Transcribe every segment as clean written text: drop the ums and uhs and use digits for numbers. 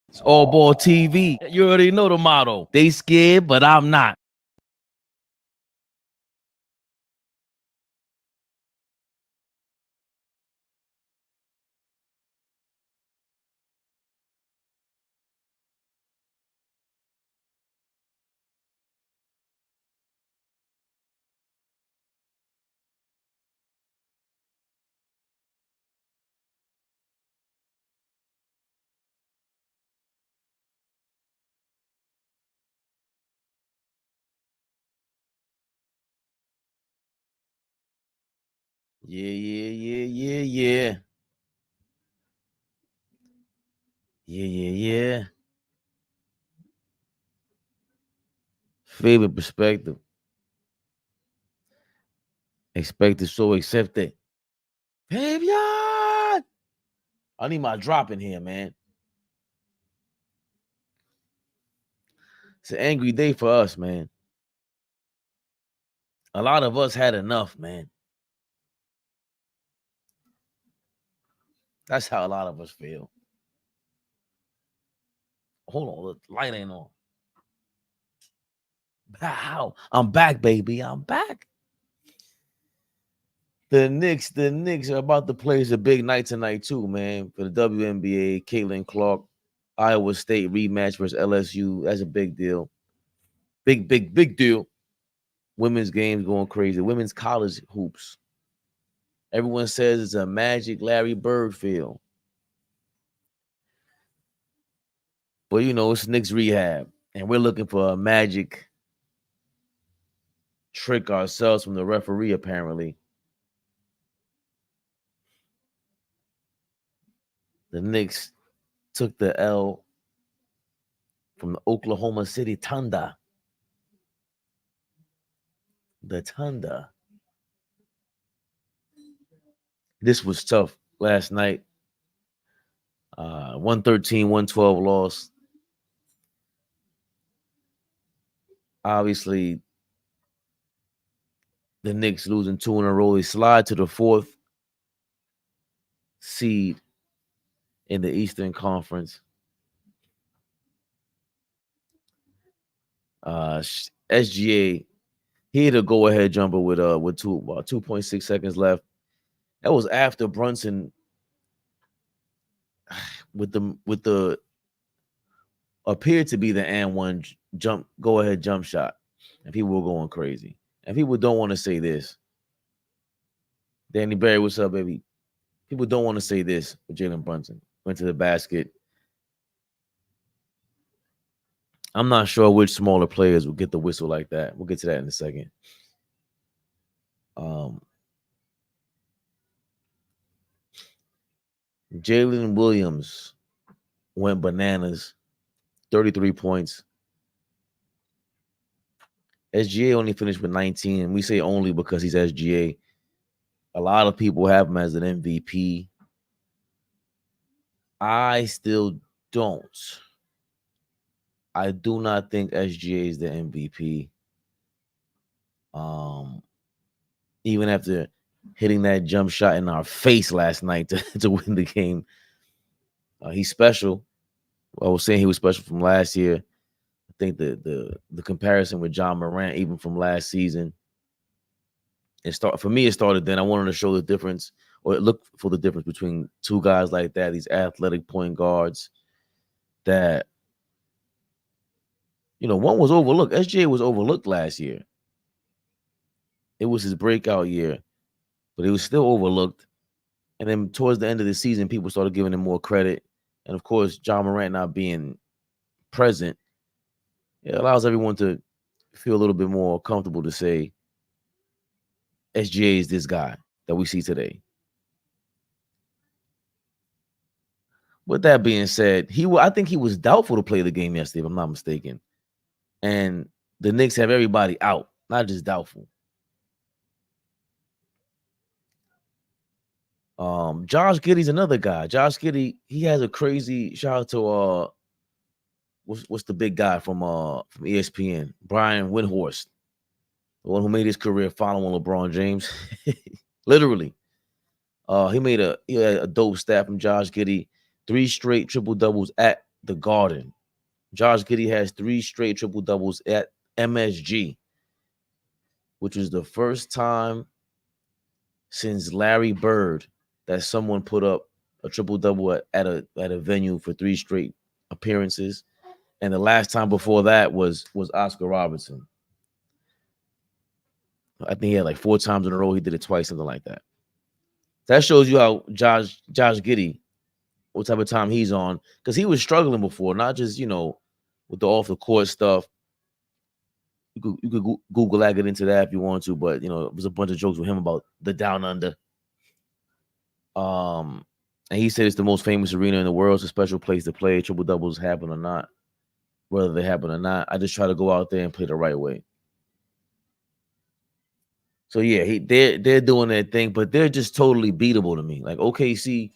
It's AllBall TV. You already know the motto. They scared, but I'm not. Yeah. Yeah. Favorite perspective. Expected, so accepted. Fabian! I need my drop in here, man. It's an angry day for us, man. A lot of us had enough, man. That's how a lot of us feel. Hold on, the light ain't on. Wow, I'm back, baby. I'm back. The Knicks are about to play a big night tonight, too, man. For the WNBA, Caitlin Clark, Iowa State rematch versus LSU. That's a big deal. Big deal. Women's games going crazy. Women's college hoops. Everyone says it's a Magic Larry Bird feel. But, you know, it's Knicks Rehab. And we're looking for a magic trick ourselves from the referee, apparently. The Knicks took the L from the Oklahoma City Thunder. The Thunder. This was tough last night. 113, 112 loss. Obviously, the Knicks losing 2 in a row. They slide to the 4th seed in the Eastern Conference. SGA, he had a go-ahead jumper with 2.6 seconds left. That was after Brunson with the appeared to be the and one go-ahead jump shot. And people were going crazy. And people don't want to say this. Danny Barry, what's up, baby? People don't want to say this with Jalen Brunson. Went to the basket. I'm not sure which smaller players will get the whistle like that. We'll get to that in a second. Jalen Williams went bananas, 33 points. SGA only finished with 19, and we say only because he's SGA. A lot of people have him as an MVP. I still don't. I do not think SGA is the MVP. Even after hitting that jump shot in our face last night to win the game, he's special. I was saying he was special from last year. I think the comparison with John Morant, even from last season, it started then. I wanted to show the difference, or look for the difference between two guys like that, these athletic point guards that, you know, one was overlooked. SGA was overlooked last year. It was his breakout year, but he was still overlooked. And then towards the end of the season, people started giving him more credit. And of course, John Morant not being present, it allows everyone to feel a little bit more comfortable to say SGA is this guy that we see today. With that being said, I think he was doubtful to play the game yesterday, if I'm not mistaken. And the Knicks have everybody out, not just doubtful. Josh Giddey's another guy. Josh Giddey, he has a crazy shout out to what's the big guy from ESPN, Brian Windhorst, the one who made his career following LeBron James. Literally. He had a dope stat from Josh Giddey. 3 straight triple doubles at the Garden. Josh Giddey has 3 straight triple doubles at MSG, which was the first time since Larry Bird that someone put up a triple double at a venue for 3 straight appearances. And the last time before that was Oscar Robertson. I think he had like 4 times in a row. He did it twice, something like that. That shows you how Josh Giddey, what type of time he's on, because he was struggling before, not just with the off the court stuff. You could Google that, get into that if you want to, but it was a bunch of jokes with him about the Down Under. And he said it's the most famous arena in the world. It's a special place to play. Triple doubles happen or not, whether they happen or not. I just try to go out there and play the right way. So yeah, they're doing their thing, but they're just totally beatable to me. Like OKC,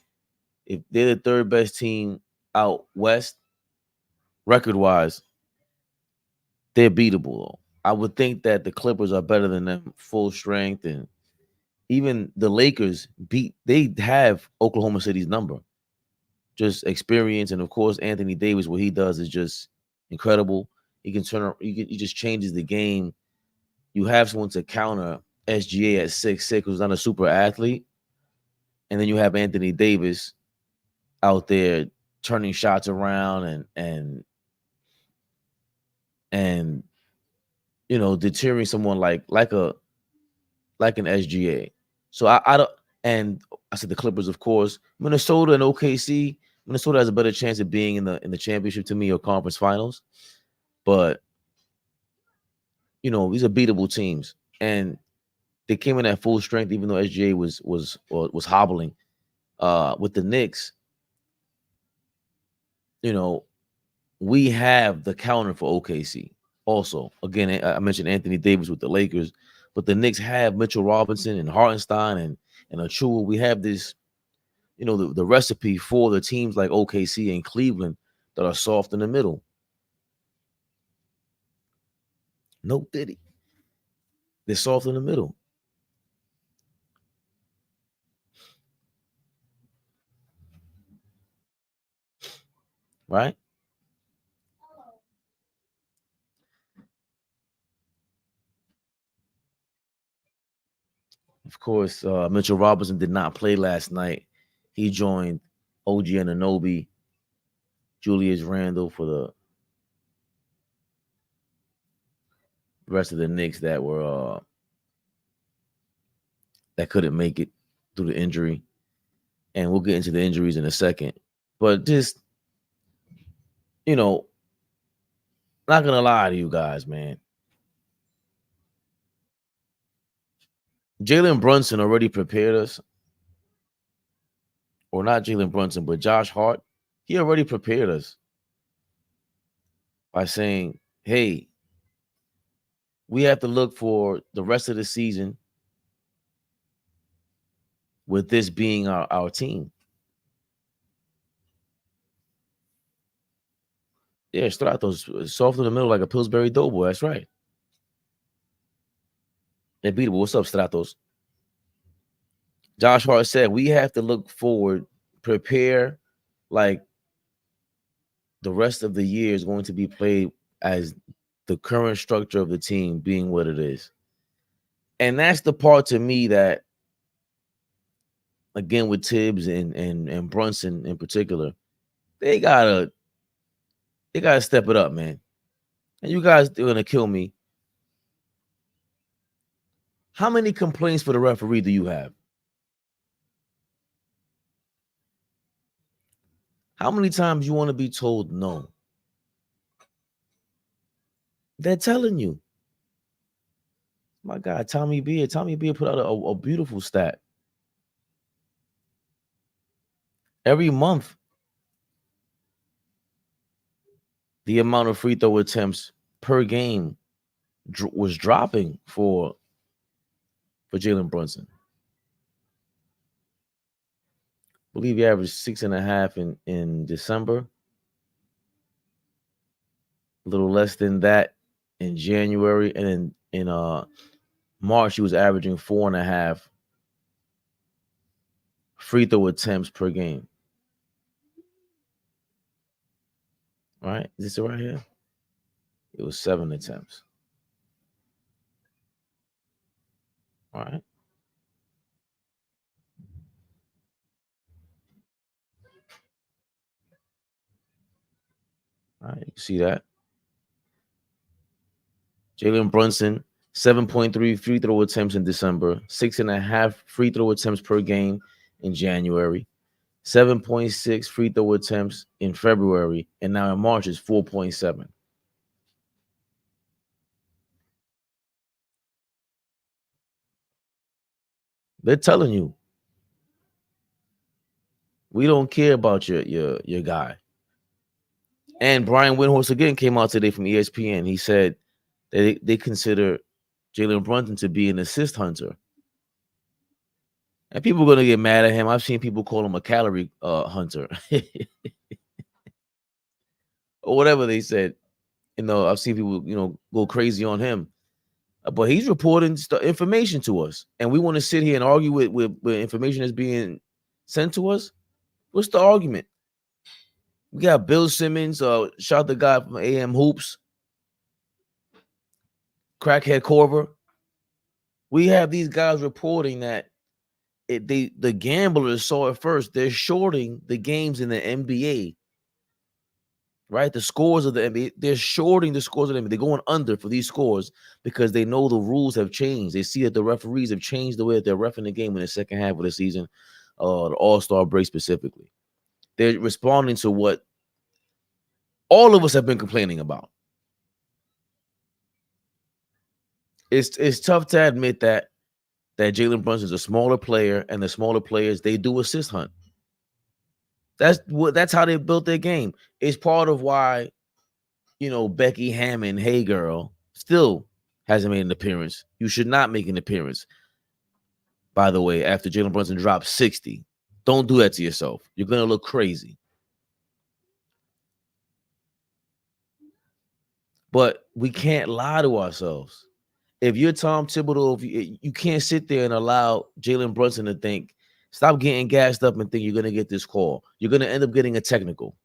if they're the third best team out west, record wise, they're beatable. Though. I would think that the Clippers are better than them, full strength, and even the Lakers they have Oklahoma City's number. Just experience, and of course Anthony Davis, what he does is just incredible. He can he just changes the game. You have someone to counter SGA at 6'6", who's not a super athlete, and then you have Anthony Davis out there turning shots around and deterring someone like an SGA. So I don't, and I said the Clippers, of course. Minnesota and OKC. Minnesota has a better chance of being in the championship to me, or conference finals. But these are beatable teams, and they came in at full strength, even though SGA was hobbling. With the Knicks, we have the counter for OKC. Also, again, I mentioned Anthony Davis with the Lakers, but the Knicks have Mitchell Robinson and Hartenstein and Achua. We have this, the recipe for the teams like OKC and Cleveland that are soft in the middle. No diddy. They're soft in the middle. Right? Of course, Mitchell Robinson did not play last night. He joined OG Anunoby, Julius Randle for the rest of the Knicks that couldn't make it due to injury. And we'll get into the injuries in a second. But just, not gonna lie to you guys, man. Jalen Brunson already prepared us. Or not Jalen Brunson, but Josh Hart. He already prepared us by saying, hey, we have to look for the rest of the season with this being our team. Yeah, Stratos, soft in the middle like a Pillsbury Doughboy. That's right. They're beatable. What's up, Stratos? Josh Hart said, we have to look forward, prepare like the rest of the year is going to be played as the current structure of the team being what it is. And that's the part to me that, again, with Tibbs and Brunson in particular, they gotta step it up, man. And you guys are gonna kill me. How many complaints for the referee do you have? How many times you want to be told no? They're telling you. My God, Tommy Beard put out a beautiful stat. Every month, the amount of free throw attempts per game was dropping for Jalen Brunson. I believe he averaged 6.5 in December. A little less than that in January, and in March he was averaging 4.5 free throw attempts per game. Right? Is this it right here? It was 7 attempts. All right. All right. You see that? Jalen Brunson, 7.3 free throw attempts in December, 6.5 free throw attempts per game in January, 7.6 free throw attempts in February, and now in March is 4.7. They're telling you, we don't care about your guy. And Brian Windhorst again came out today from ESPN. He said that they consider Jalen Brunson to be an assist hunter. And people are gonna get mad at him. I've seen people call him a calorie hunter or whatever they said. I've seen people, go crazy on him. But he's reporting information to us, and we want to sit here and argue with information that's being sent to us. What's the argument? We got Bill Simmons, shout the guy from AM Hoops, Crackhead Corver. We have these guys reporting that the gamblers saw it first. They're shorting the games in the NBA, right? The scores of the NBA. They're shorting the scores of the NBA. They're going under for these scores because they know the rules have changed. They see that the referees have changed the way that they're reffing the game in the second half of the season, the All-Star break specifically. They're responding to what all of us have been complaining about. It's tough to admit that Jalen Brunson is a smaller player, and the smaller players, they do assist hunt. That's how they built their game. It's part of why, Becky Hammond, hey girl, still hasn't made an appearance. You should not make an appearance, by the way, after Jalen Brunson dropped 60. Don't do that to yourself. You're gonna look crazy. But we can't lie to ourselves. If you're Tom Thibodeau, you can't sit there and allow Jalen Brunson to think, stop getting gassed up and think you're going to get this call. You're going to end up getting a technical.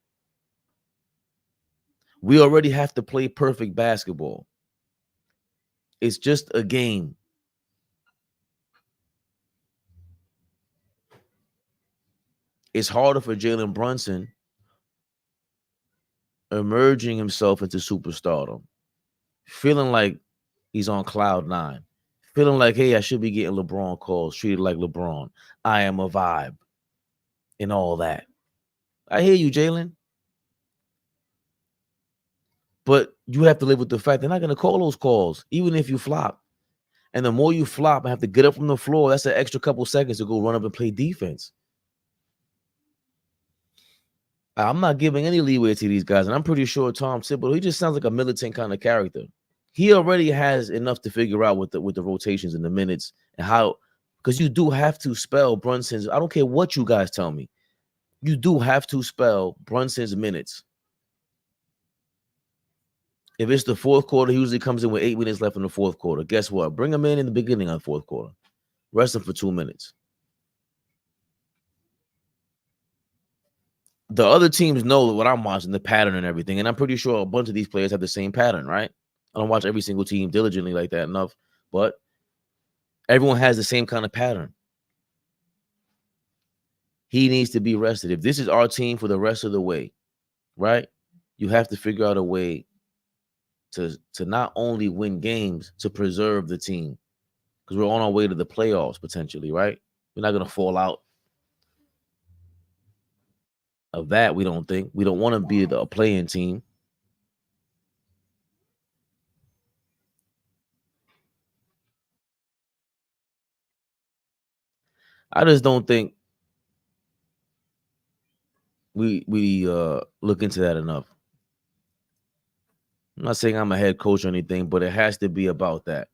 We already have to play perfect basketball. It's just a game. It's harder for Jalen Brunson emerging himself into superstardom, feeling like he's on cloud 9, feeling like, hey, I should be getting LeBron calls, treated like LeBron. I am a vibe and all that. I hear you, Jalen. But you have to live with the fact they're not going to call those calls, even if you flop. And the more you flop and have to get up from the floor, that's an extra couple seconds to go run up and play defense. I'm not giving any leeway to these guys. And I'm pretty sure Tom Thibodeau, he just sounds like a militant kind of character. He already has enough to figure out with the rotations and the minutes and how, because you do have to spell Brunson's. I don't care what you guys tell me. You do have to spell Brunson's minutes. If it's the fourth quarter, he usually comes in with 8 minutes left in the fourth quarter. Guess what? Bring him in the beginning of the fourth quarter. Rest him for 2 minutes. The other teams know what I'm watching, the pattern and everything. And I'm pretty sure a bunch of these players have the same pattern, right? I don't watch every single team diligently like that enough, but everyone has the same kind of pattern. He needs to be rested. If this is our team for the rest of the way, right? You have to figure out a way to not only win games, to preserve the team. Because we're on our way to the playoffs potentially, right? We're not going to fall out of that, we don't think. We don't want to be a playing team. I just don't think we look into that enough. I'm not saying I'm a head coach or anything, but it has to be about that.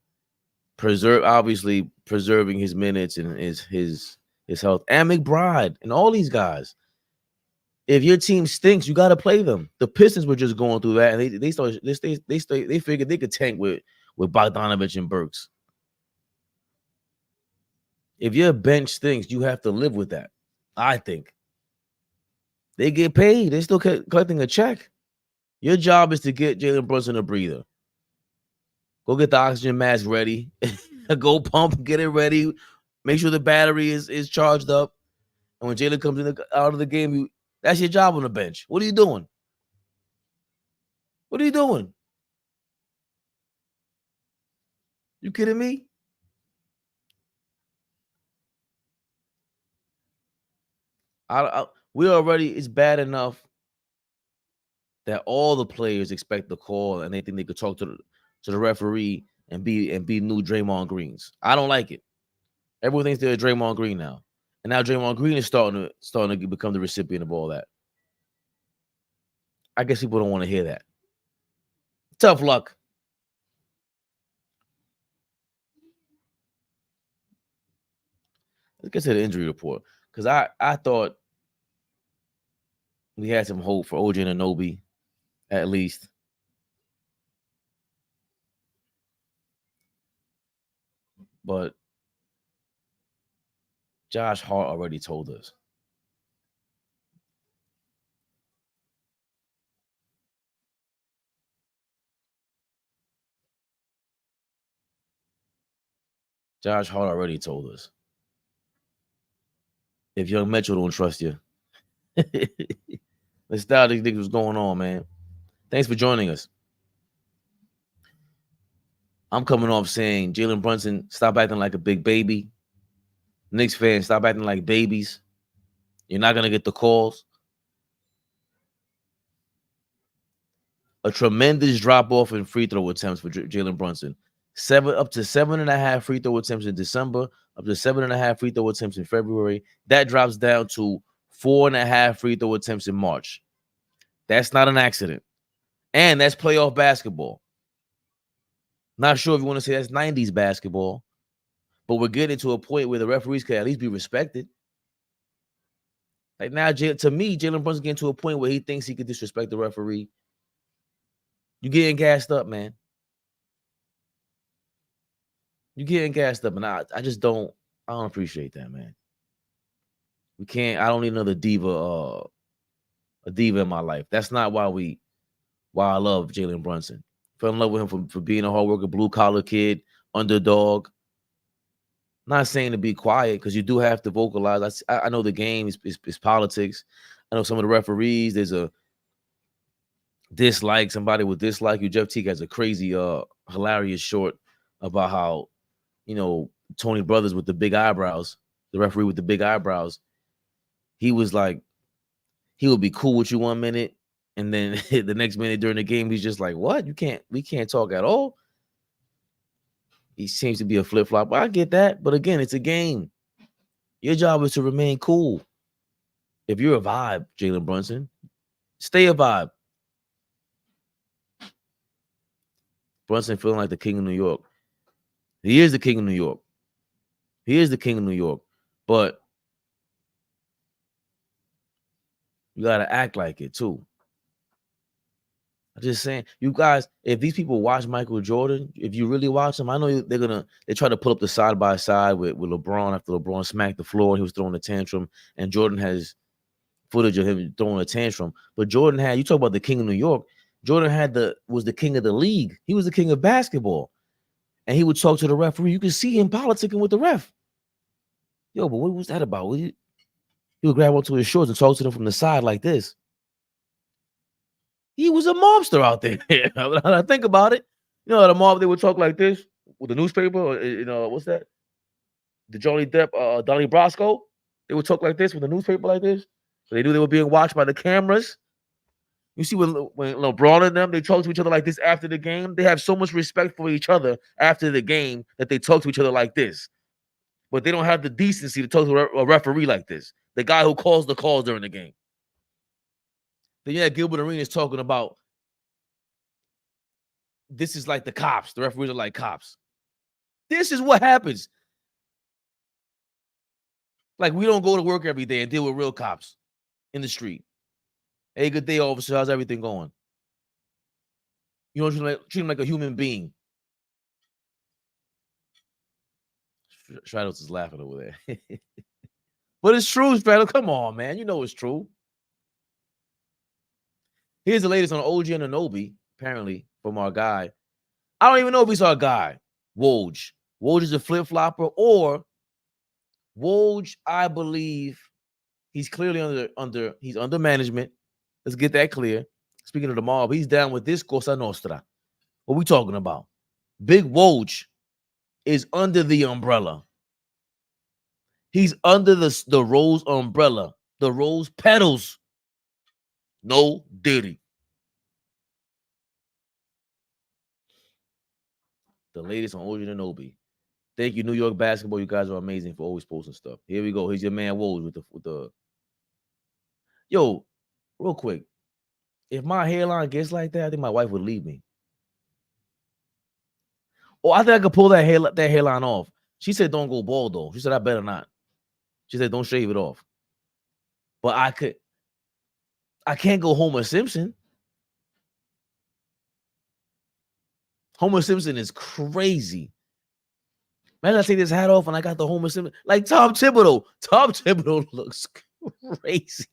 Obviously preserving his minutes and his health. And McBride and all these guys. If your team stinks, you got to play them. The Pistons were just going through that, and they figured they could tank with Bogdanovich and Burks. If your bench stinks, you have to live with that. I think they get paid. They still collecting a check. Your job is to get Jalen Brunson a breather. Go get the oxygen mask ready. Go pump, get it ready. Make sure the battery is charged up. And when Jalen comes out of the game, that's your job on the bench. What are you doing? What are you doing? You kidding me? We already, it's bad enough that all the players expect the call and they think they could talk to the referee and be new Draymond Greens. I don't like it. Everyone thinks they're Draymond Green now. And now Draymond Green is starting to become the recipient of all that. I guess people don't want to hear that. Tough luck. Let's get to the injury report. Because I thought we had some hope for OG Anunoby, at least. But Josh Hart already told us. Josh Hart already told us. If Young Metro don't trust you, let's start these niggas what's going on, man. Thanks for joining us. I'm coming off saying Jalen Brunson, stop acting like a big baby. Knicks fans, stop acting like babies. You're not going to get the calls. A tremendous drop-off in free throw attempts for Jalen Brunson. Up to 7.5 free throw attempts in December, up to 7.5 free throw attempts in February. That drops down to 4.5 free throw attempts in March. That's not an accident. And that's playoff basketball. Not sure if you want to say that's 90s basketball, but we're getting to a point where the referees can at least be respected. Like now, to me, Jalen Brunson's getting to a point where he thinks he could disrespect the referee. You getting gassed up, man. You getting gassed up, and I just don't appreciate that, man. We can't. I don't need another diva, a diva in my life. That's not why I love Jalen Brunson. Fell in love with him for being a hard worker, blue collar kid, underdog. Not saying to be quiet because you do have to vocalize. I know the game is politics. I know some of the referees. There's a dislike. Somebody will dislike you. Jeff Teague has a crazy, hilarious short about how, Tony Brothers with the big eyebrows, the referee with the big eyebrows, he was like, he would be cool with you 1 minute, and then the next minute during the game, he's just like, what? We can't talk at all. He seems to be a flip-flop. I get that, but again, it's a game. Your job is to remain cool. If you're a vibe, Jalen Brunson, stay a vibe. Brunson feeling like the king of New York. He is the king of New York. He is the king of New York. But you got to act like it, too. I'm just saying, you guys, if these people watch Michael Jordan, if you really watch him, I know they try to put up the side by side with LeBron after LeBron smacked the floor and he was throwing a tantrum, and Jordan has footage of him throwing a tantrum. But Jordan you talk about the king of New York, Jordan was the king of the league. He was the king of basketball. And he would talk to the referee. You could see him politicking with the ref. Yo, but what was that about? He would grab onto his shorts and talk to them from the side like this. He was a mobster out there. When I think about it, the mob, they would talk like this with the newspaper, or, what's that? The Johnny Depp, Donnie Brasco. They would talk like this with the newspaper like this. So they knew they were being watched by the cameras. You see, when LeBron and them, they talk to each other like this after the game. They have so much respect for each other after the game that they talk to each other like this. But they don't have the decency to talk to a referee like this. The guy who calls the calls during the game. Then yeah, Gilbert Arenas talking about this is like the cops. The referees are like cops. This is what happens. Like, we don't go to work every day and deal with real cops in the street. Hey, good day, officer. How's everything going? You don't treat him like a human being. Stratos is laughing over there. But it's true, Stratos. Come on, man. You know it's true. Here's the latest on OG Anunoby, apparently, from our guy. I don't even know if he's our guy, Woj. Woj is a flip-flopper, or Woj, I believe he's clearly under management. Let's get that clear. Speaking of the mob, he's down with this Cosa Nostra. What we talking about? Big Woj is under the umbrella. He's under the rose umbrella, the rose petals. No Diddy. The latest on OG Anunoby. Thank you, New York basketball. You guys are amazing for always posting stuff. Here we go. Here's your man Woj with the. Yo, real quick. If my hairline gets like that, I think my wife would leave me. Oh, I think I could pull that hairline off. She said don't go bald though. She said I better not. She said don't shave it off. But I can't go Homer Simpson. Homer Simpson is crazy. Man, I take this hat off and I got the Homer Simpson. Like Tom Thibodeau. Tom Thibodeau looks crazy.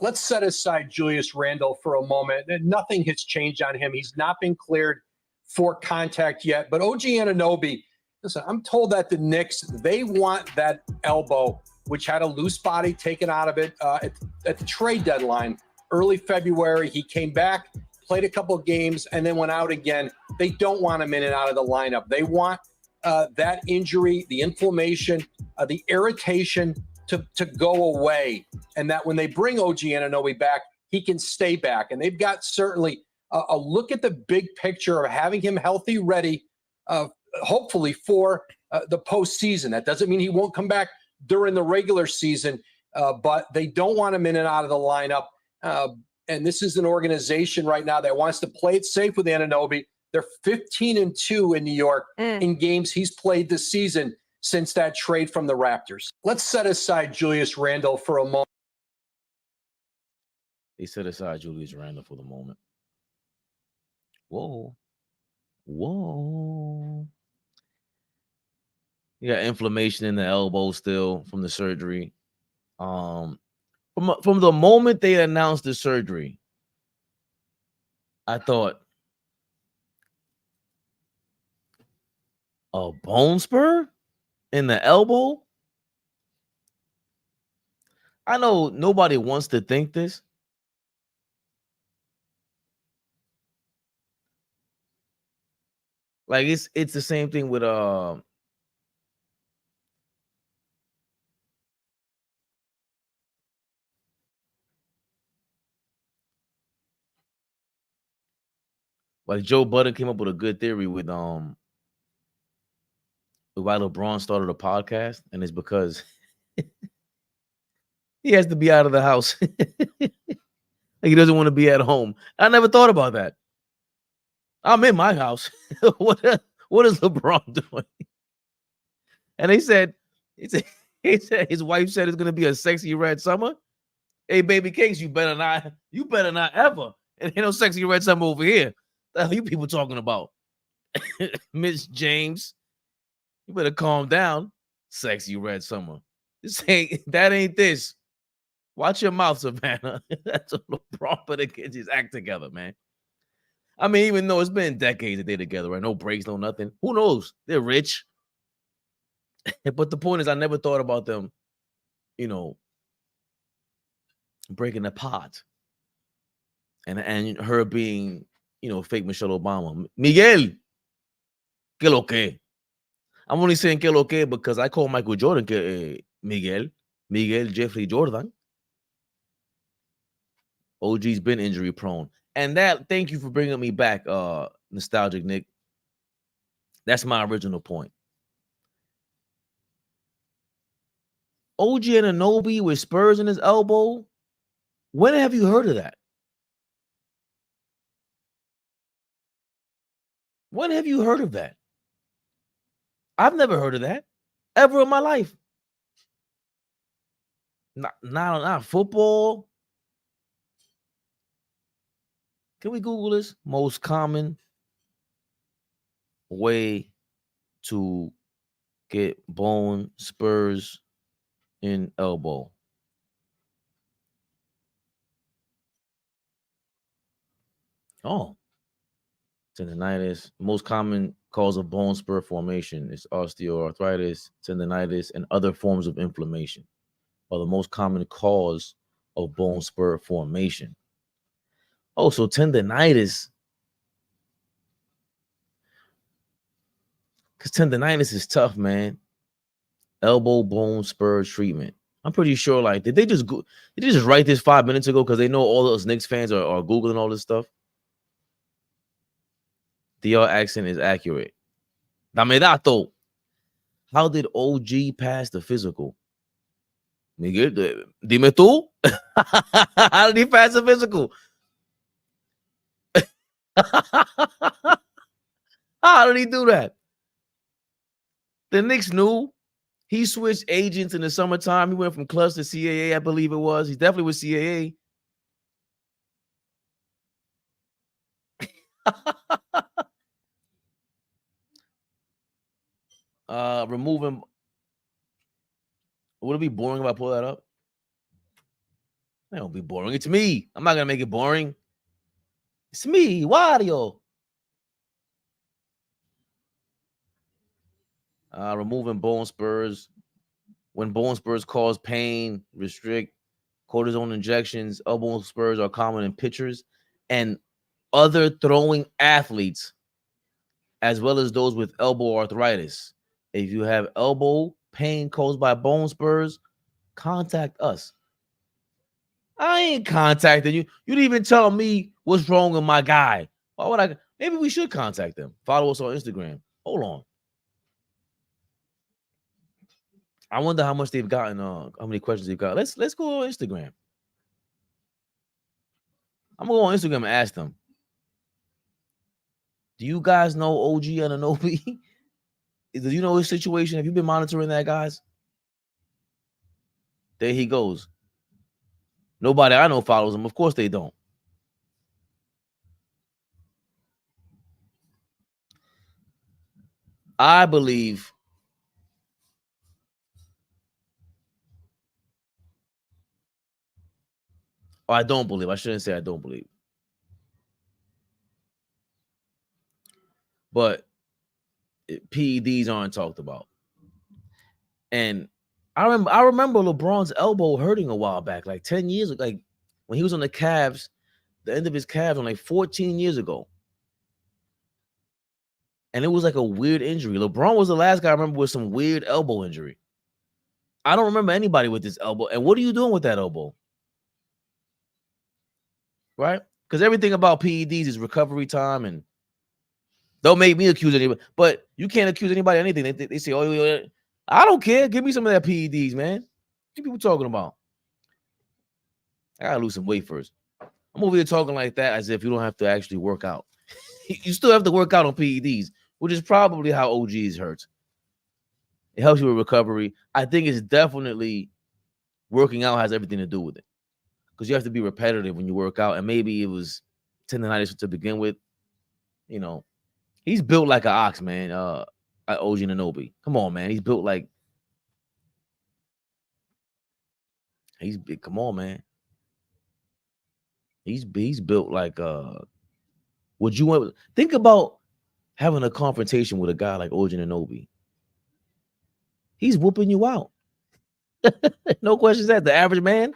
Let's set aside Julius Randle for a moment. Nothing has changed on him. He's not been cleared for contact yet. But OG Anunoby, listen, I'm told that the Knicks, they want that elbow, which had a loose body taken out of it at the trade deadline, early February. He came back, played a couple of games, and then went out again. They don't want him in and out of the lineup. They want that injury, the inflammation, the irritation to go away, and that when they bring OG Anunoby back, he can stay back. And they've got certainly a look at the big picture of having him healthy, ready, hopefully for the postseason. That doesn't mean he won't come back during the regular season, but they don't want him in and out of the lineup. And this is an organization right now that wants to play it safe with Anunoby. They're 15-2 in New York in games he's played this season since that trade from the Raptors. Let's set aside Julius Randle for a moment. They set aside Julius Randle for the moment. Whoa. Whoa. You got inflammation in the elbow still from the surgery. From the moment they announced the surgery, I thought, a bone spur in the elbow? I know nobody wants to think this. Like it's the same thing with like Joe Budden came up with a good theory with why LeBron started a podcast, and it's because he has to be out of the house. Like he doesn't want to be at home. I never thought about that. I'm in my house. What is LeBron doing? And he said his wife said it's gonna be a sexy red summer. Hey, baby cakes, you better not ever. And ain't no sexy red summer over here. The hell you people talking about? Miss James, you better calm down. Sexy red summer. That ain't this. Watch your mouth, Savannah. That's a LeBron better get his act together, man. I mean, even though it's been decades that they're together, right? No breaks, no nothing. Who knows? They're rich. But the point is, I never thought about them, breaking apart. And her being, fake Michelle Obama. Miguel, que lo que? I'm only saying que lo que because I call Michael Jordan Miguel Jeffrey Jordan. OG's been injury prone. And thank you for bringing me back, nostalgic Nick. That's my original point. OG Anunoby with spurs in his elbow. When have you heard of that? When have you heard of that? I've never heard of that ever in my life. Not football. Can we Google this? Most common way to get bone spurs in elbow. Oh, tendinitis. Most common cause of bone spur formation is osteoarthritis, tendinitis, and other forms of inflammation are the most common cause of bone spur formation. Oh, so tendinitis, because tendinitis is tough, man. Elbow bone spur treatment. I'm pretty sure, like, did they just write this 5 minutes ago because they know all those Knicks fans are Googling all this stuff? DR accent is accurate. Dame dato. How did OG pass the physical? Miguel, dime tú. How did he pass the physical? How did he do that? The Knicks knew. He switched agents in the summertime. He went from clubs to CAA, I believe it was. He definitely was CAA. Removing. Would it be boring if I pull that up? It won't be boring. It's me. I'm not gonna make it boring. It's me, Wario. Removing bone spurs. When bone spurs cause pain, restrict cortisone injections. Elbow spurs are common in pitchers and other throwing athletes, as well as those with elbow arthritis. If you have elbow pain caused by bone spurs, contact us. I ain't contacting you. You didn't even tell me what's wrong with my guy. Why would I? Maybe we should contact them. Follow us on Instagram. Hold on. I wonder how much they've gotten. How many questions they've got. Let's go on Instagram. I'm gonna go on Instagram and ask them. Do you guys know OG Ananobi? Do you know his situation? Have you been monitoring that, guys? There he goes. Nobody I know follows him. Of course they don't. I believe. Or I don't believe. I shouldn't say I don't believe. But PEDs aren't talked about. And I remember LeBron's elbow hurting a while back, like 10 years ago, like when he was on the Cavs, the end of his calves on like 14 years ago. And it was like a weird injury. LeBron was the last guy I remember with some weird elbow injury. I don't remember anybody with this elbow. And what are you doing with that elbow? Right? Because everything about PEDs is recovery time, and don't make me accuse anybody. But you can't accuse anybody of anything. They say, oh, I don't care. Give me some of that PEDs, man. What people talking about? I gotta lose some weight first. I'm over here talking like that as if you don't have to actually work out. You still have to work out on PEDs, which is probably how OGs hurts. It helps you with recovery. I think it's definitely working out has everything to do with it, because you have to be repetitive when you work out, and maybe it was tendinitis to begin with. You know, he's built like an ox, man. OG Anunoby. Come on, man. He's built like he's big. Come on, man. He's built like would you want think about having a confrontation with a guy like OG Anunoby? He's whooping you out. No questions asked. The average man,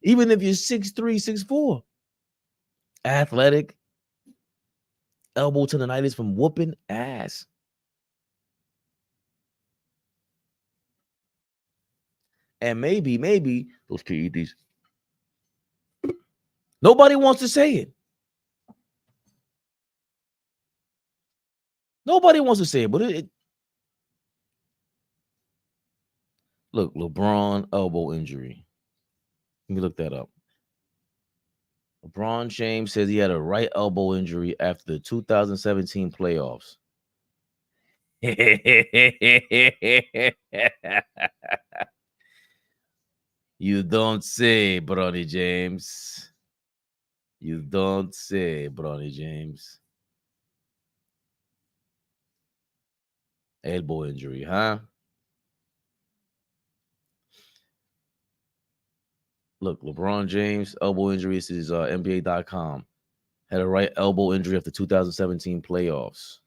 even if you're 6'3", 6'4", athletic, elbow tendonitis from whooping ass. And maybe those PEDs. Nobody wants to say it. Nobody wants to say it, but look, LeBron elbow injury. Let me look that up. LeBron James says he had a right elbow injury after the 2017 playoffs. You don't say, Bronny James. You don't say, Bronny James. Elbow injury, huh? Look, LeBron James elbow injury. This is NBA.com. Had a right elbow injury after 2017 playoffs.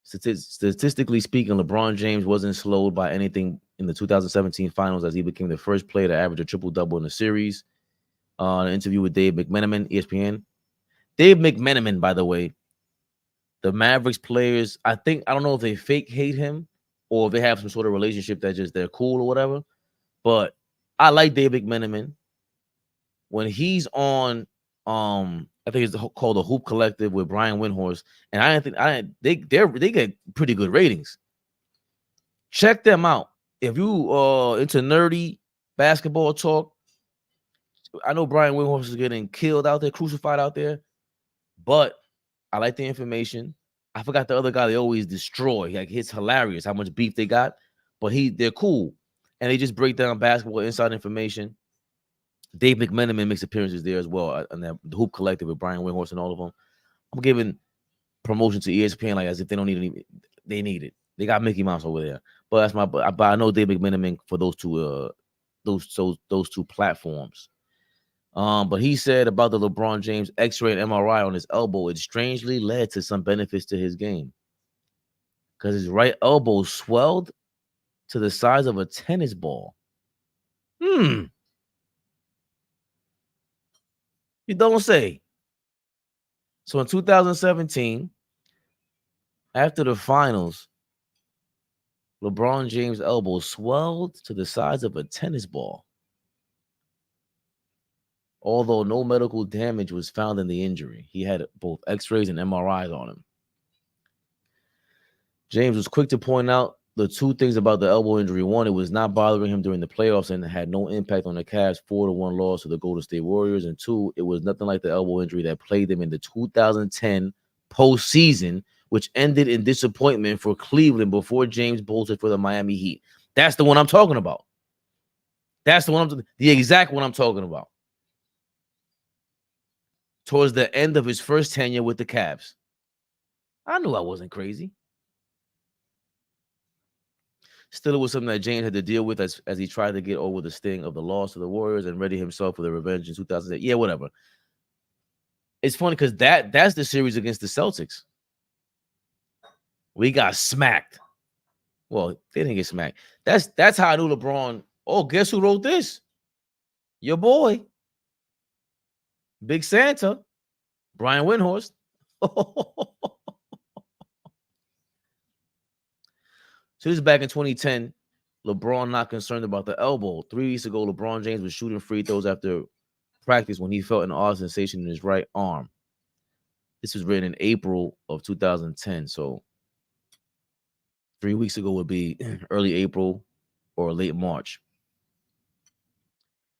Statistically speaking, LeBron James wasn't slowed by anything in the 2017 finals as he became the first player to average a triple-double in the series. An interview with Dave McMenamin, ESPN. Dave McMenamin, by the way, the Mavericks players, I don't know if they fake hate him or if they have some sort of relationship that just they're cool or whatever, but I like Dave McMenamin. When he's on, I think it's called the Hoop Collective with Brian Windhorst, and they get pretty good ratings. Check them out. If you into nerdy basketball talk, I know Brian Windhorst is getting killed out there, crucified out there, but I like the information. I forgot the other guy they always destroy. Like, it's hilarious how much beef they got, but they're cool, and they just break down basketball inside information. Dave McMenamin makes appearances there as well, and the Hoop Collective with Brian Windhorst and all of them. I'm giving promotion to ESPN like as if they don't need any. They need it. They got Mickey Mouse over there, but I know Dave McMenamin for those two platforms. But he said about the LeBron James X-ray and MRI on his elbow, it strangely led to some benefits to his game because his right elbow swelled to the size of a tennis ball. You don't say. So in 2017, after the finals, LeBron James' elbow swelled to the size of a tennis ball. Although no medical damage was found in the injury, he had both X-rays and MRIs on him. James was quick to point out the two things about the elbow injury. One, it was not bothering him during the playoffs and had no impact on the Cavs' 4-1 loss to the Golden State Warriors. And two, it was nothing like the elbow injury that plagued them in the 2010 postseason, which ended in disappointment for Cleveland before James bolted for the Miami Heat. That's the one I'm talking about. That's the exact one I'm talking about. Towards the end of his first tenure with the Cavs. I knew I wasn't crazy. Still, it was something that James had to deal with as he tried to get over the sting of the loss to the Warriors and ready himself for the revenge in 2008. Yeah, whatever. It's funny because that's the series against the Celtics. We got smacked. Well, they didn't get smacked. That's how I knew LeBron. Oh, guess who wrote this? Your boy. Big Santa. Brian Windhorst. So this is back in 2010. LeBron not concerned about the elbow. 3 weeks ago, LeBron James was shooting free throws after practice when he felt an odd sensation in his right arm. This was written in April of 2010. So 3 weeks ago would be early April or late March.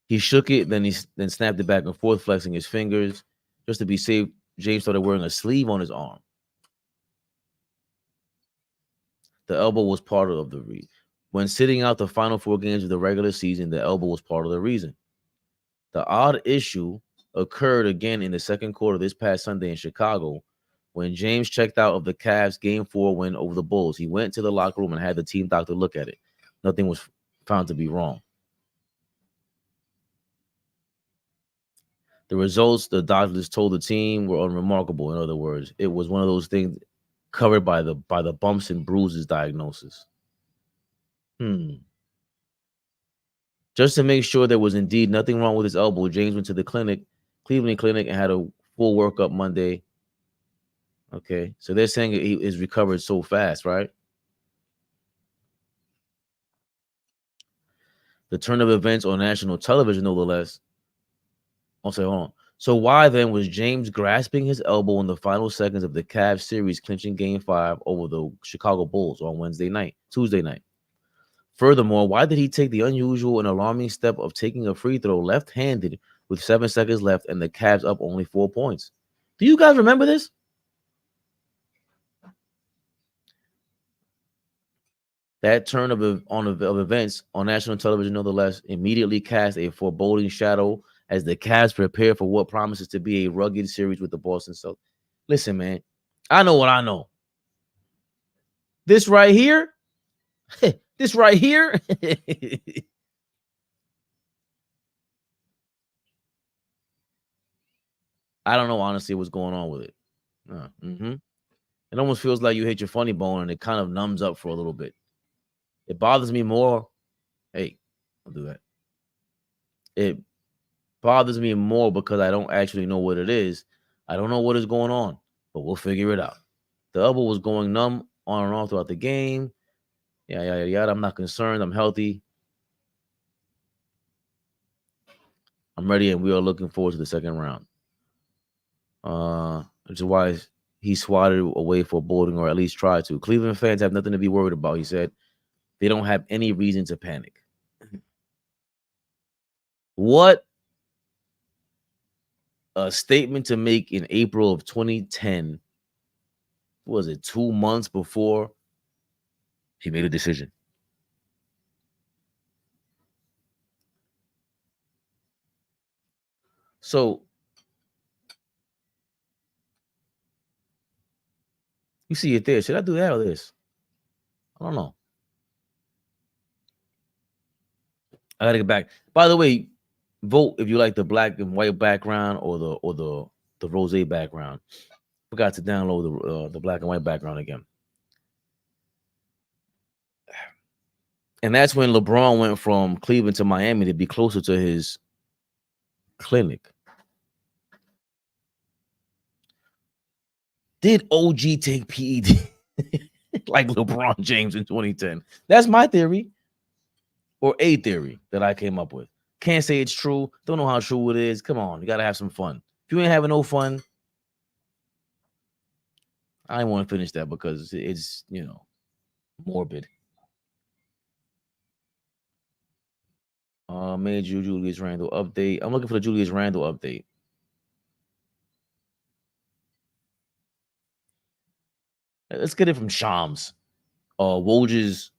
He shook it, then snapped it back and forth, flexing his fingers. Just to be safe, James started wearing a sleeve on his arm. The elbow was part of the reason. When sitting out the final 4 games of the regular season, the elbow was part of the reason. The odd issue occurred again in the second quarter this past Sunday in Chicago when James checked out of the Cavs' Game 4 win over the Bulls. He went to the locker room and had the team doctor look at it. Nothing was found to be wrong. The results the doctors told the team were unremarkable. In other words, it was one of those things covered by the bumps and bruises diagnosis. Just to make sure there was indeed nothing wrong with his elbow, James went to the Cleveland Clinic, and had a full workup Monday. Okay, so they're saying he is recovered so fast, right? The turn of events on national television, no less. I'll say, hold on. So why then was James grasping his elbow in the final seconds of the Cavs series, clinching Game 5 over the Chicago Bulls on Tuesday night? Furthermore, why did he take the unusual and alarming step of taking a free throw left-handed with 7 seconds left and the Cavs up only 4 points? Do you guys remember this? That turn of events on national television, nonetheless, immediately cast a foreboding shadow as the Cavs prepare for what promises to be a rugged series with the Boston Celtics. Listen, man, I know what I know. This right here, I don't know honestly what's going on with it. It almost feels like you hit your funny bone and it kind of numbs up for a little bit. It bothers me more. Hey, I'll do that. It bothers me more because I don't actually know what it is. I don't know what is going on, but we'll figure it out. The elbow was going numb on and off throughout the game. Yeah. I'm not concerned. I'm healthy. I'm ready, and we are looking forward to the second round. Which is why he swatted away for boarding, or at least tried to. Cleveland fans have nothing to be worried about, he said. They don't have any reason to panic. What a statement to make in April of 2010. Was it 2 months before he made a decision? So you see it there. Should I do that or this? I don't know. I gotta get back. By the way, vote if you like the black and white background or the rose background. Forgot to download the black and white background again. And that's when LeBron went from Cleveland to Miami to be closer to his clinic. Did OG take PED like LeBron James in 2010? That's my theory, or a theory that I came up with. Can't say it's true. Don't know how true it is. Come on, you gotta have some fun. If you ain't having no fun, I didn't want to finish that because it's, morbid. Major Julius Randle update. I'm looking for the Julius Randle update. Let's get it from Shams. Woj's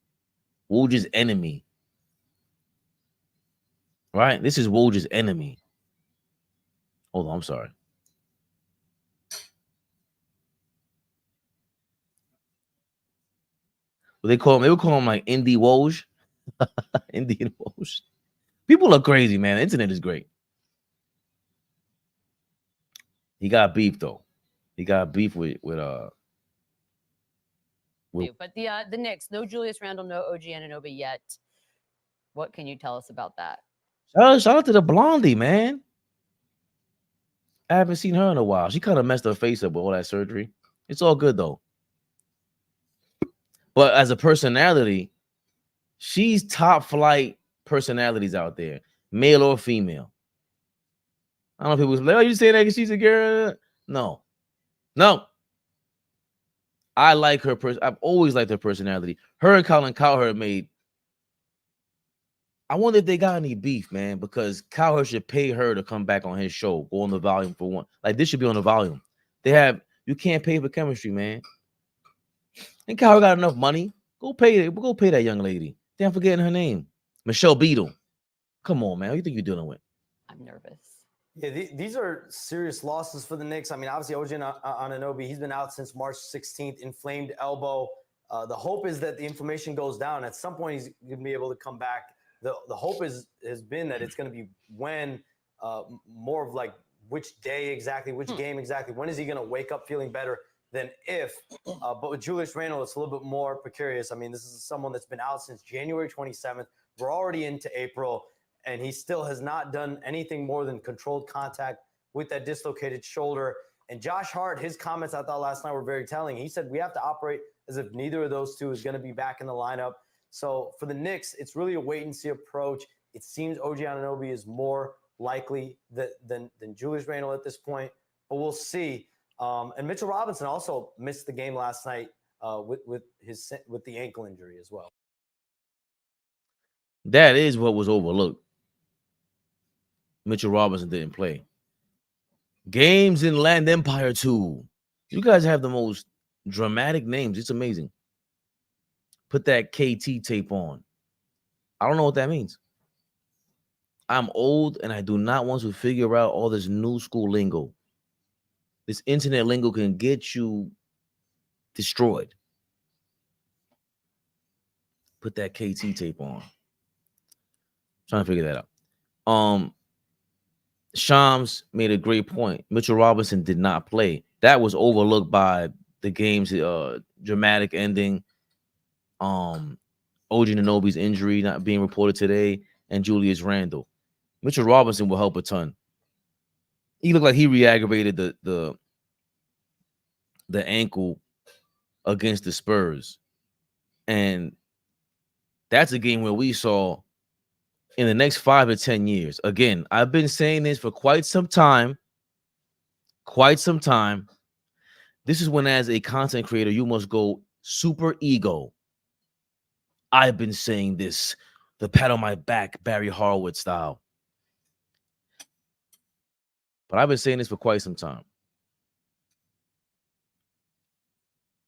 enemy. Right? This is Woj's enemy. Hold on, I'm sorry. What they would call him like Indie Woj. Indian Woj. People are crazy, man. The internet is great. He got beef though. He got beef with but the Knicks, no Julius Randle, no OG Anunoby yet. What can you tell us about that? Shout out to the blondie, man. I haven't seen her in a while. She kind of messed her face up with all that surgery. It's all good though. But as a personality, she's top flight personalities out there, male or female. I don't know if people like, oh, you say that because she's a girl. No. I like her I've always liked her personality. Her and Colin Cowherd made. I wonder if they got any beef, man, because Cowherd should pay her to come back on his show, go on the volume for one. Like this should be on the volume. You can't pay for chemistry, man. And Cowherd got enough money. Go pay that young lady. Damn, forgetting her name. Michelle Beadle. Come on, man. What do you think you're dealing with? I'm nervous. Yeah, these are serious losses for the Knicks. I mean, obviously, OG Anunoby, he's been out since March 16th, inflamed elbow. The hope is that the inflammation goes down. At some point, he's going to be able to come back. The hope has been that it's going to be when, more of like which day exactly, which game exactly. When is he going to wake up feeling better than if? But with Julius Randle, it's a little bit more precarious. I mean, this is someone that's been out since January 27th. We're already into April. And he still has not done anything more than controlled contact with that dislocated shoulder. And Josh Hart, his comments I thought last night were very telling. He said, we have to operate as if neither of those two is going to be back in the lineup. So for the Knicks, it's really a wait-and-see approach. It seems OG Anunoby is more likely than Julius Randle at this point. But we'll see. And Mitchell Robinson also missed the game last night with the ankle injury as well. That is what was overlooked. Mitchell Robinson didn't play. Games in Land Empire 2. You guys have the most dramatic names. It's amazing. Put that KT tape on. I don't know what that means. I'm old and I do not want to figure out all this new school lingo. This internet lingo can get you destroyed. Put that KT tape on. Trying to figure that out. Shams made a great point. Mitchell Robinson did not play. That was overlooked by the game's dramatic ending. OG Anunoby's injury not being reported today, and Julius Randle. Mitchell Robinson will help a ton. He looked like he re-aggravated the ankle against the Spurs. And that's a game where we saw in the next 5 to 10 years. Again, I've been saying this for quite some time. This is when, as a content creator, you must go super ego. I've been saying this, the pat on my back, Barry Horowitz style. But I've been saying this for quite some time.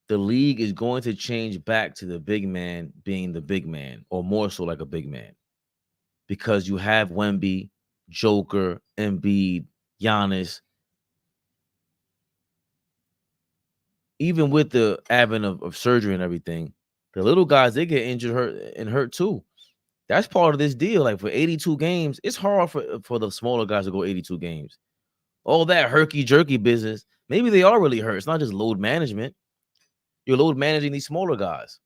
The league is going to change back to the big man being the big man, or more so like a big man. Because you have Wemby, Joker, Embiid, Giannis. Even with the advent of surgery and everything, the little guys, they get injured, hurt too. That's part of this deal. Like, for 82 games, it's hard for the smaller guys to go 82 games. All that herky-jerky business, maybe they are really hurt. It's not just load management. You're load managing these smaller guys.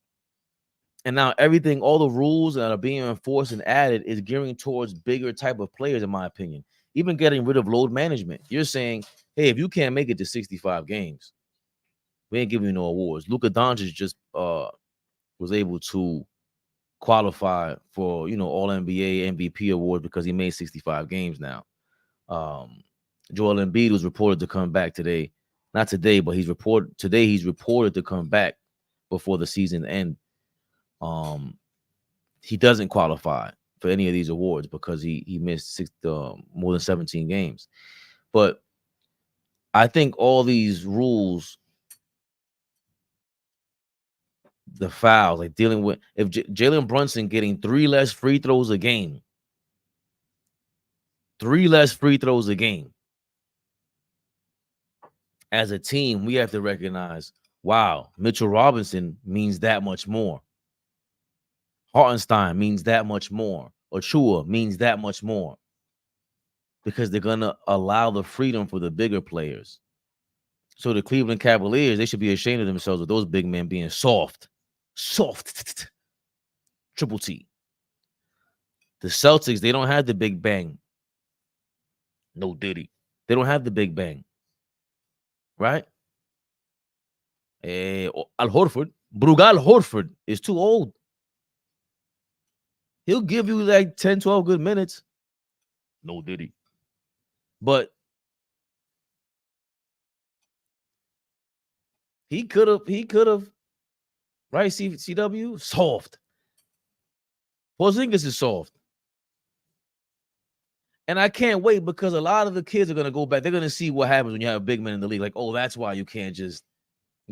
And now everything, all the rules that are being enforced and added is gearing towards bigger type of players, in my opinion. Even getting rid of load management. You're saying, hey, if you can't make it to 65 games, we ain't giving you no awards. Luka Doncic just was able to qualify for, all NBA MVP award because he made 65 games now. Joel Embiid was reported to come back today. Not today, but he's reported to come back before the season end. He doesn't qualify for any of these awards because he missed more than 17 games. But I think all these rules, the fouls, like dealing with if Jalen Brunson getting 3 less free throws a game, 3 less free throws a game. As a team, we have to recognize, wow, Mitchell Robinson means that much more. Hartenstein means that much more. Achua means that much more. Because they're going to allow the freedom for the bigger players. So the Cleveland Cavaliers, they should be ashamed of themselves with those big men being soft. Soft. Triple T. The Celtics, they don't have the big bang. No Diddy. They don't have the big bang. Right? Al Horford. Brugal Horford is too old. He'll give you like 10, 12 good minutes. No Diddy. But he could have, right? CW, soft. Porzingis is soft. And I can't wait because a lot of the kids are going to go back. They're going to see what happens when you have big men in the league. Like, oh, that's why you can't just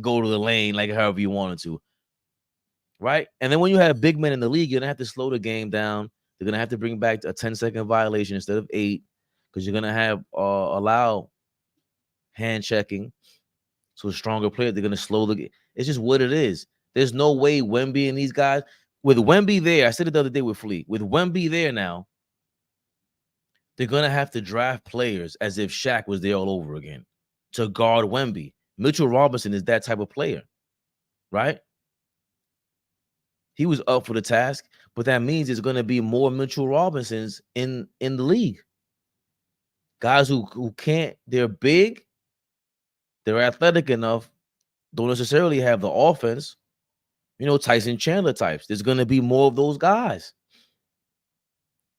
go to the lane like however you wanted to. Right? And then when you have big men in the league, you're going to have to slow the game down. They're going to have to bring back a 10-second violation instead of 8 because you're going to have allow hand checking. So stronger players, they're going to slow the game. It's just what it is. There's no way Wemby and these guys, with Wemby there, I said it the other day with Fleet, with Wemby there now, they're going to have to draft players as if Shaq was there all over again to guard Wemby. Mitchell Robinson is that type of player, right? He was up for the task, but that means there's going to be more Mitchell Robinsons in the league. Guys who can't, they're big, they're athletic enough, don't necessarily have the offense. Tyson Chandler types. There's going to be more of those guys.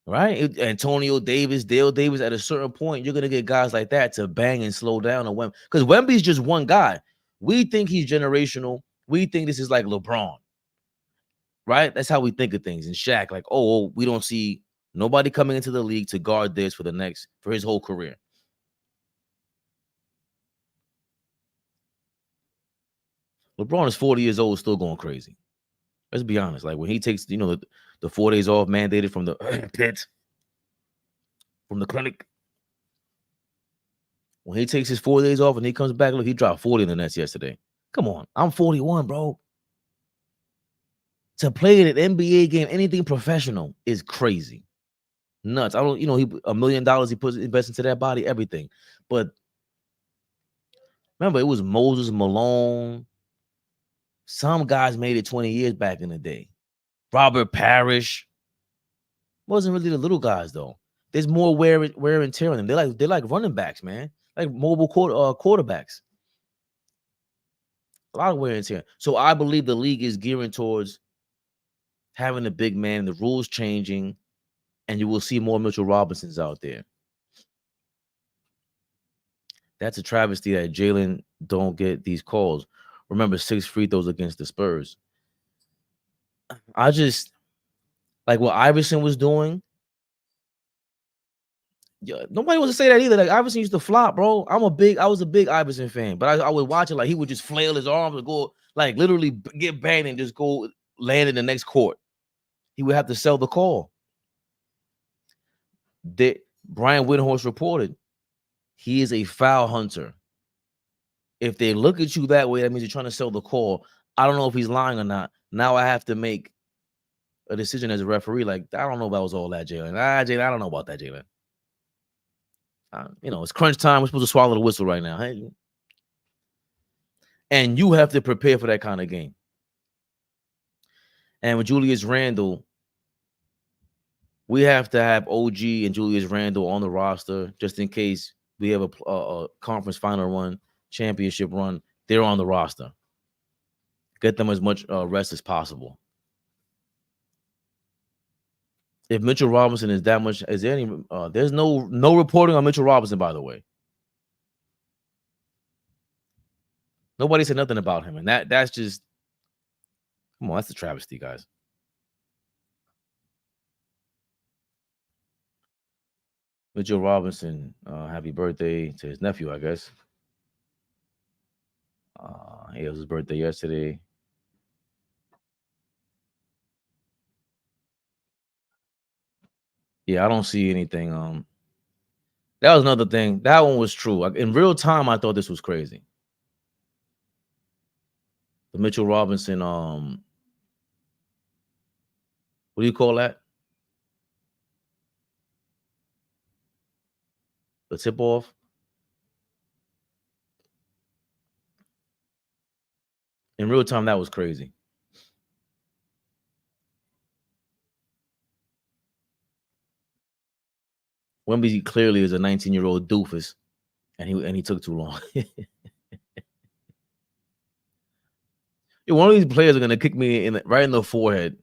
Right? Antonio Davis, Dale Davis, at a certain point, you're going to get guys like that to bang and slow down on Wemby. Because Wemby's just one guy. We think he's generational. We think this is like LeBron. Right? That's how we think of things. And Shaq, like, oh, we don't see nobody coming into the league to guard this for his whole career. LeBron is 40 years old, still going crazy. Let's be honest. Like when he takes, the 4 days off mandated from the pit, from the clinic. When he takes his 4 days off and he comes back, look, he dropped 40 in the Nets yesterday. Come on. I'm 41, bro. To play in an NBA game, anything professional is crazy. nuts. I don't, he $1 million he invests into that body, everything. But remember, it was Moses Malone. Some guys made it 20 years back in the day. Robert Parrish. Wasn't really the little guys though. There's more wear and tear on them. They're like running backs, man. Like mobile quarterbacks. A lot of wear and tear. So I believe the league is gearing towards having a big man, the rules changing, and you will see more Mitchell Robinsons out there. That's a travesty that Jalen don't get these calls. Remember, 6 free throws against the Spurs. I just like what Iverson was doing. Yeah, nobody wants to say that either. Like Iverson used to flop, bro. I was a big Iverson fan, but I would watch it like he would just flail his arms and go like literally get banged and just go land in the next court. He would have to sell the call. Brian Windhorst reported he is a foul hunter. If they look at you that way, that means you're trying to sell the call. I don't know if he's lying or not. Now I have to make a decision as a referee. Like, I don't know if that was all that, Jalen. Jalen, I don't know about that, Jalen. It's crunch time. We're supposed to swallow the whistle right now. Hey? And you have to prepare for that kind of game. And with Julius Randle, we have to have OG and Julius Randle on the roster just in case we have a conference final run, championship run. They're on the roster. Get them as much rest as possible. If Mitchell Robinson is that much, is there any? There's no reporting on Mitchell Robinson, by the way. Nobody said nothing about him, and that's just come on. That's a travesty, guys. Mitchell Robinson, happy birthday to his nephew, I guess. It was his birthday yesterday. Yeah, I don't see anything. That was another thing. That one was true. In real time, I thought this was crazy. The Mitchell Robinson, what do you call that? The tip off. In real time, that was crazy. Wemby clearly is a 19-year-old doofus, and he took too long. One of these players are gonna kick me right in the forehead.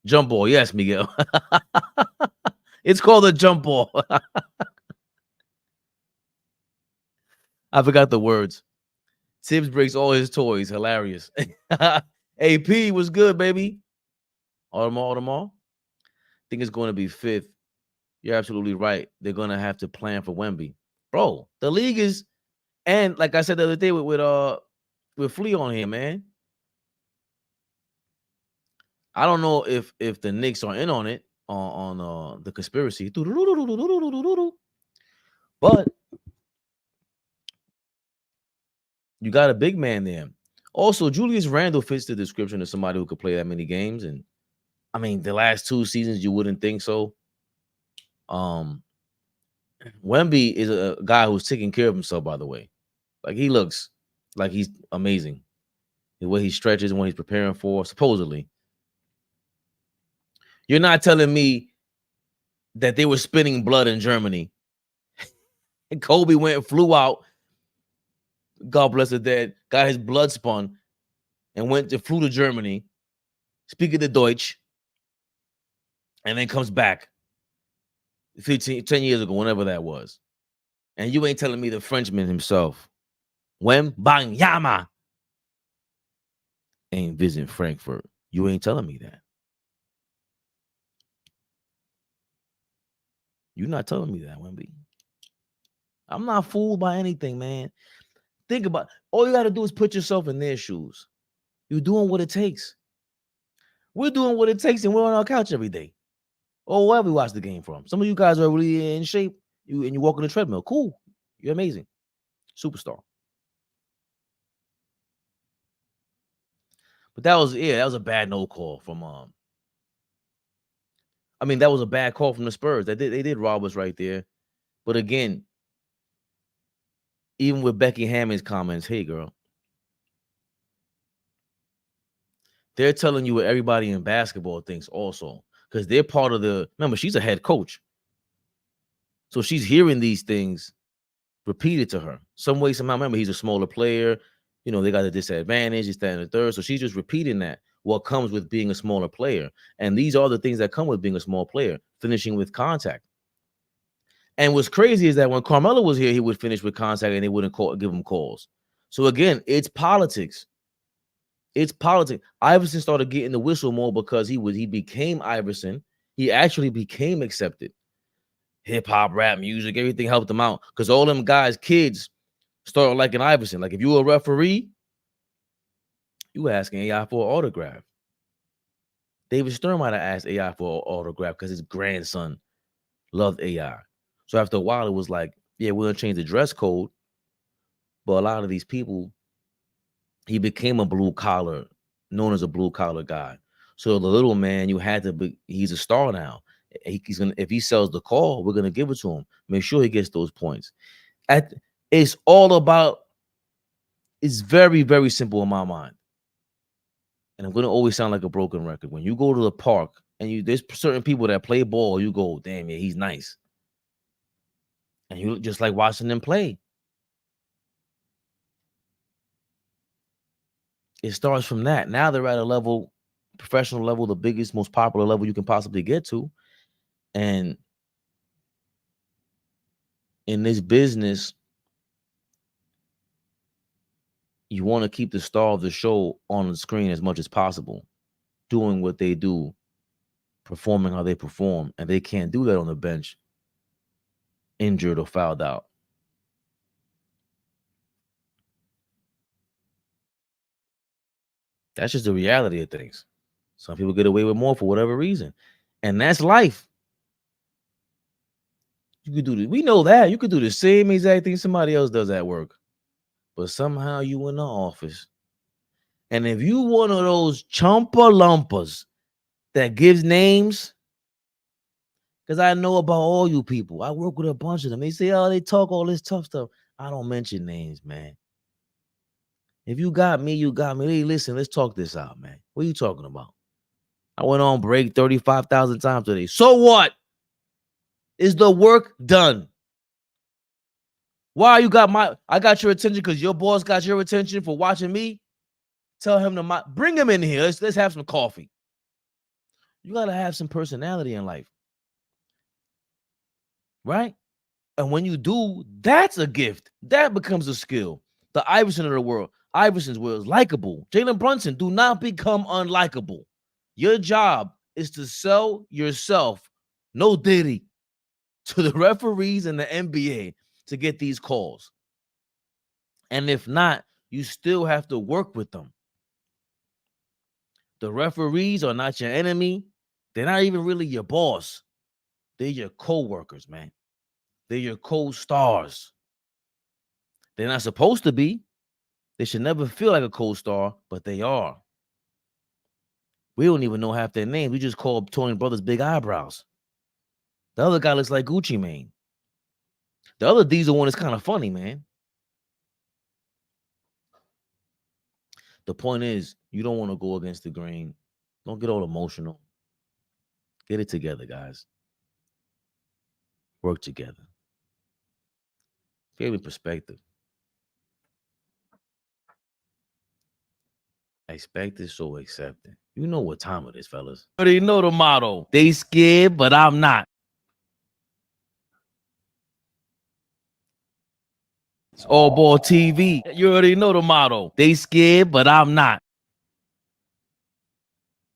Jump ball, yes, Miguel. It's called a jump ball. I forgot the words. Tibbs breaks all his toys. Hilarious. AP was good, baby. Audemars. I think it's going to be 5th. You're absolutely right. They're going to have to plan for Wemby. Bro, the league is, and like I said the other day with Flea on here, man. I don't know if the Knicks are in on it, on the conspiracy. But you got a big man there. Also, Julius Randle fits the description of somebody who could play that many games. And I mean, the last 2 seasons, you wouldn't think so. Wemby is a guy who's taking care of himself, by the way. Like, he looks like he's amazing. The way he stretches and what he's preparing for, supposedly. You're not telling me that they were spitting blood in Germany. And Kobe flew out, God bless the dead, got his blood spun, and flew to Germany, speaking the Deutsch, and then comes back 10 years ago, whenever that was. And you ain't telling me the Frenchman himself, Wembanyama, ain't visiting Frankfurt. You ain't telling me that. You're not telling me that, Wemby. I'm not fooled by anything, man. Think about all you got to do is put yourself in their shoes. You're doing what it takes. We're doing what it takes, and we're on our couch every day. Or wherever we watch the game from. Some of you guys are really in shape. You walk on the treadmill. Cool. You're amazing. Superstar. But that was a bad no call from I mean, that was a bad call from the Spurs. They did rob us right there. But again, even with Becky Hammond's comments, hey, girl, they're telling you what everybody in basketball thinks also, because they're part of the, remember, she's a head coach. So she's hearing these things repeated to her. Some way, somehow, remember, he's a smaller player. You know, they got a disadvantage. He's standing third. So she's just repeating that, what comes with being a smaller player. And these are the things that come with being a small player, finishing with contact. And what's crazy is that when Carmelo was here, he would finish with contact and they wouldn't give him calls. So again, it's politics. It's politics. Iverson started getting the whistle more because he became Iverson. He actually became accepted. Hip hop, rap, music, everything helped him out because all them guys, kids, started liking Iverson. Like if you were a referee, you were asking AI for an autograph. David Stern might have asked AI for an autograph because his grandson loved AI. So after a while, it was like, yeah, we're gonna change the dress code. But a lot of these people, he became a blue collar, known as a blue collar guy. So the little man, you had to be, he's a star now. He's gonna, if he sells the call, we're gonna give it to him. Make sure he gets those points. It's all about, it's very, very simple in my mind. And I'm gonna always sound like a broken record. When you go to the park and there's certain people that play ball, you go, damn, yeah, he's nice. And you just like watching them play. It starts from that. Now they're at a level, professional level, the biggest, most popular level you can possibly get to. And in this business, you want to keep the star of the show on the screen as much as possible, doing what they do, performing how they perform. And they can't do that on the bench, injured or fouled out. That's just the reality of things. Some people get away with more for whatever reason. And that's life. You could do this. We know that. You could do the same exact thing somebody else does at work. But somehow you in the office. And if you one of those chumpa lumpas that gives names, because I know about all you people. I work with a bunch of them. They say, oh, they talk all this tough stuff. I don't mention names, man. If you got me, you got me. Hey, listen, let's talk this out, man. What are you talking about? I went on break 35,000 times today. So what? Is the work done? Why you got I got your attention because your boss got your attention for watching me? Tell him to bring him in here. Let's have some coffee. You got to have some personality in life. Right? And when you do, that's a gift. That becomes a skill. The Iverson of the world. Iverson's world is likable. Jalen Brunson, do not become unlikable. Your job is to sell yourself, no Diddy, to the referees and the NBA to get these calls. And if not, you still have to work with them. The referees are not your enemy. They're not even really your boss. They're your co-workers, man. They're your co-stars. They're not supposed to be. They should never feel like a co-star, but they are. We don't even know half their names. We just call Tony Brothers big eyebrows. The other guy looks like Gucci Mane. The other Diesel one is kind of funny, man. The point is, you don't want to go against the grain. Don't get all emotional. Get it together, guys. Work together. Fabian perspective. Expected, so accepted. You know what time it is, fellas. You already know the motto. They scared, but I'm not. It's AllBall TV. You already know the motto. They scared, but I'm not.